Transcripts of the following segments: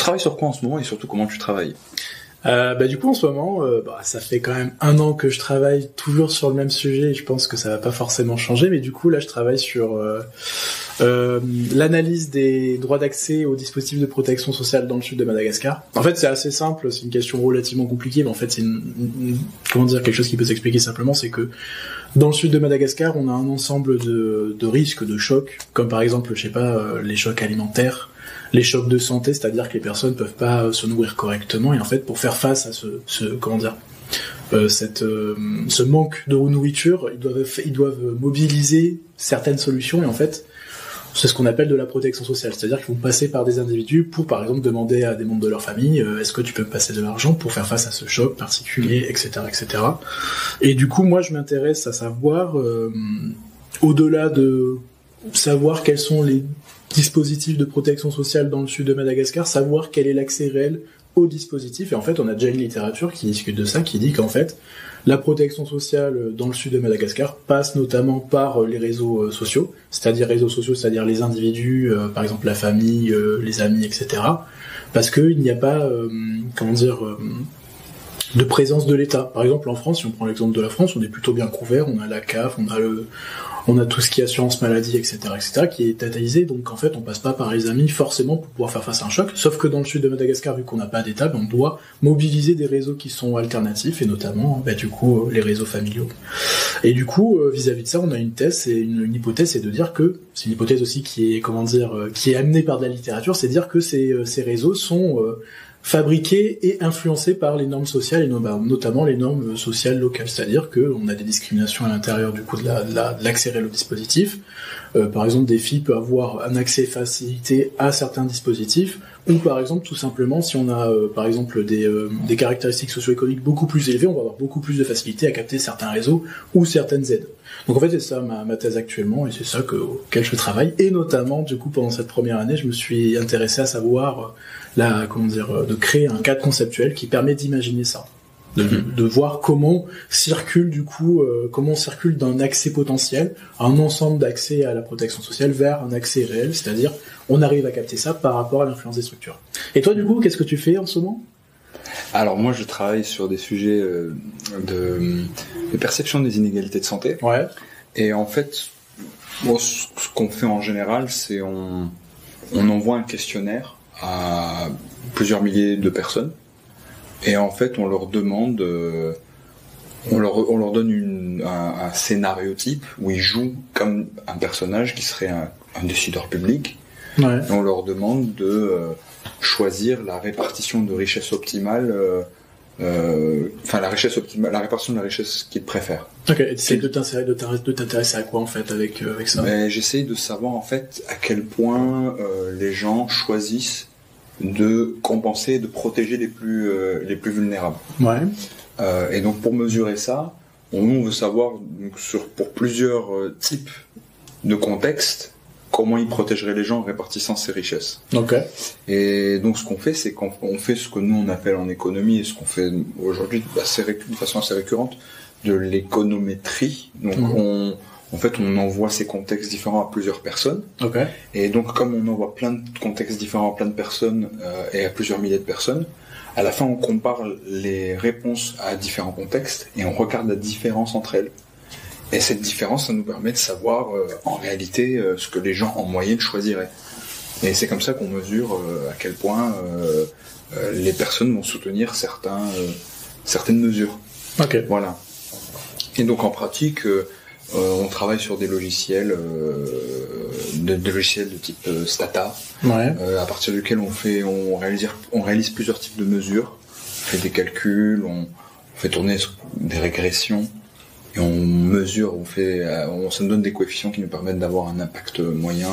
travailles sur quoi en ce moment et surtout comment tu travailles? Du coup en ce moment, ça fait quand même 1 an que je travaille toujours sur le même sujet et je pense que ça va pas forcément changer, mais du coup là je travaille sur l'analyse des droits d'accès aux dispositifs de protection sociale dans le sud de Madagascar. En fait c'est assez simple, c'est une question relativement compliquée, mais en fait c'est quelque chose qui peut s'expliquer simplement, c'est que dans le sud de Madagascar on a un ensemble de risques, de chocs, comme par exemple les chocs alimentaires, les chocs de santé, c'est-à-dire que les personnes peuvent pas se nourrir correctement, et en fait pour faire face à ce manque de nourriture, ils doivent mobiliser certaines solutions, et en fait c'est ce qu'on appelle de la protection sociale, c'est-à-dire qu'ils vont passer par des individus pour par exemple demander à des membres de leur famille est-ce que tu peux me passer de l'argent pour faire face à ce choc particulier, etc. Et du coup moi je m'intéresse à savoir au-delà de savoir quels sont les dispositifs de protection sociale dans le sud de Madagascar, savoir quel est l'accès réel aux dispositifs. Et en fait, on a déjà une littérature qui discute de ça, qui dit qu'en fait, la protection sociale dans le sud de Madagascar passe notamment par les réseaux sociaux, c'est-à-dire les individus, par exemple la famille, les amis, etc. Parce qu'il n'y a pas, de présence de l'État. Par exemple, en France, si on prend l'exemple de la France, on est plutôt bien couvert, on a la CAF, on a tout ce qui est assurance maladie, etc., qui est étatisé, donc en fait on passe pas par les amis forcément pour pouvoir faire face à un choc, sauf que dans le sud de Madagascar, vu qu'on n'a pas d'État, on doit mobiliser des réseaux qui sont alternatifs, et notamment les réseaux familiaux. Et du coup, vis-à-vis de ça, on a une thèse, et une hypothèse, c'est de dire que, c'est une hypothèse aussi qui est amenée par de la littérature, c'est de dire que ces réseaux sont fabriqués et influencés par les normes sociales, et notamment les normes sociales locales, c'est-à-dire qu'on a des discriminations à l'intérieur du coup de l'accès réel au dispositif. Par exemple, des filles peuvent avoir un accès facilité à certains dispositifs, ou par exemple tout simplement si on a par exemple des caractéristiques socio-économiques beaucoup plus élevées, on va avoir beaucoup plus de facilité à capter certains réseaux ou certaines aides. Donc en fait c'est ça ma thèse actuellement, et c'est ça auquel je travaille, et notamment du coup pendant cette première année je me suis intéressé à savoir de créer un cadre conceptuel qui permet d'imaginer ça, de voir comment circule d'un accès potentiel un ensemble d'accès à la protection sociale vers un accès réel, c'est-à-dire on arrive à capter ça par rapport à l'influence des structures. Et toi du coup, qu'est-ce que tu fais en ce moment ? Alors moi je travaille sur des sujets de perception des inégalités de santé. Ouais. Et en fait, moi, ce qu'on fait en général, c'est on envoie un questionnaire à plusieurs milliers de personnes, et en fait on leur demande, on leur donne un scénario type où ils jouent comme un personnage qui serait un décideur public. Ouais. Et on leur demande de choisir la répartition de richesse optimale, la répartition de la richesse qu'ils préfèrent. Ok, et t'essayes de t'intéresser à quoi en fait avec ça ? Mais j'essaye de savoir en fait à quel point les gens choisissent de compenser, de protéger les plus vulnérables. Ouais. Et donc pour mesurer ça, on veut savoir pour plusieurs types de contextes comment ils protégeraient les gens en répartissant ces richesses. Ok. Et donc ce qu'on fait, c'est qu'on fait ce que nous on appelle en économie, et ce qu'on fait aujourd'hui de façon assez récurrente, de l'économétrie. Donc on envoie ces contextes différents à plusieurs personnes. Okay. Et donc comme on envoie plein de contextes différents à plein de personnes et à plusieurs milliers de personnes, à la fin on compare les réponses à différents contextes et on regarde la différence entre elles. Et cette différence, ça nous permet de savoir en réalité ce que les gens en moyenne choisiraient. Et c'est comme ça qu'on mesure à quel point les personnes vont soutenir certaines mesures. Ok. Voilà. Et donc en pratique, on travaille sur des logiciels, de type Stata, ouais. À partir duquel on réalise plusieurs types de mesures, on fait des calculs, on fait tourner des régressions. Et on mesure, ça nous donne des coefficients qui nous permettent d'avoir un impact moyen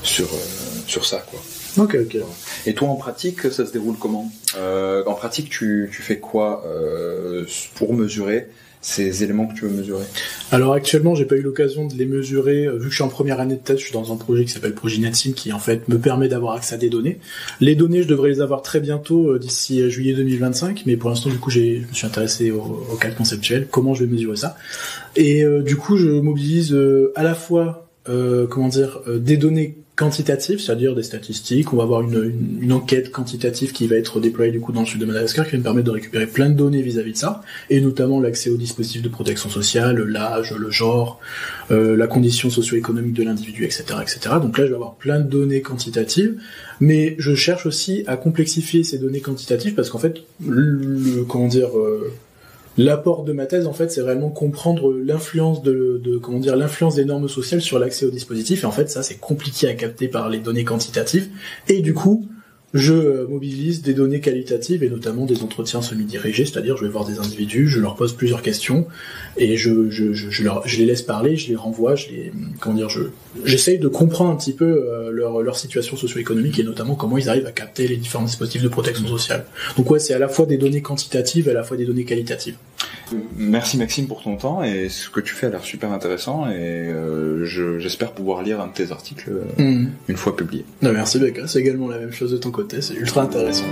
sur ça, quoi. Ok. Et toi, en pratique, ça se déroule comment ? En pratique, tu fais quoi pour mesurer ces éléments que tu veux mesurer ? Alors actuellement, j'ai pas eu l'occasion de les mesurer, vu que je suis en première année de thèse, je suis dans un projet qui s'appelle Projet Netsim, qui en fait me permet d'avoir accès à des données. Les données, je devrais les avoir très bientôt, d'ici juillet 2025, mais pour l'instant, du coup, je me suis intéressé au cadre conceptuel, comment je vais mesurer ça. Et du coup, je mobilise à la fois des données quantitatives, c'est-à-dire des statistiques. On va avoir une enquête quantitative qui va être déployée du coup dans le sud de Madagascar, qui va nous permettre de récupérer plein de données vis-à-vis de ça, et notamment l'accès aux dispositifs de protection sociale, l'âge, le genre, la condition socio-économique de l'individu, etc., etc. Donc là, je vais avoir plein de données quantitatives, mais je cherche aussi à complexifier ces données quantitatives parce qu'en fait, l'apport de ma thèse, en fait, c'est réellement comprendre l'influence l'influence des normes sociales sur l'accès aux dispositifs. Et en fait, ça, c'est compliqué à capter par les données quantitatives. Et du coup, je mobilise des données qualitatives et notamment des entretiens semi-dirigés, c'est-à-dire je vais voir des individus, je leur pose plusieurs questions et je les laisse parler, je les renvoie, j'essaye de comprendre un petit peu leur situation socio-économique et notamment comment ils arrivent à capter les différents dispositifs de protection sociale. Donc ouais, c'est à la fois des données quantitatives et à la fois des données qualitatives. Merci Maxime pour ton temps, et ce que tu fais a l'air super intéressant, et j'espère pouvoir lire un de tes articles une fois publié. Merci Becca, c'est également la même chose de ton côté, c'est ultra intéressant.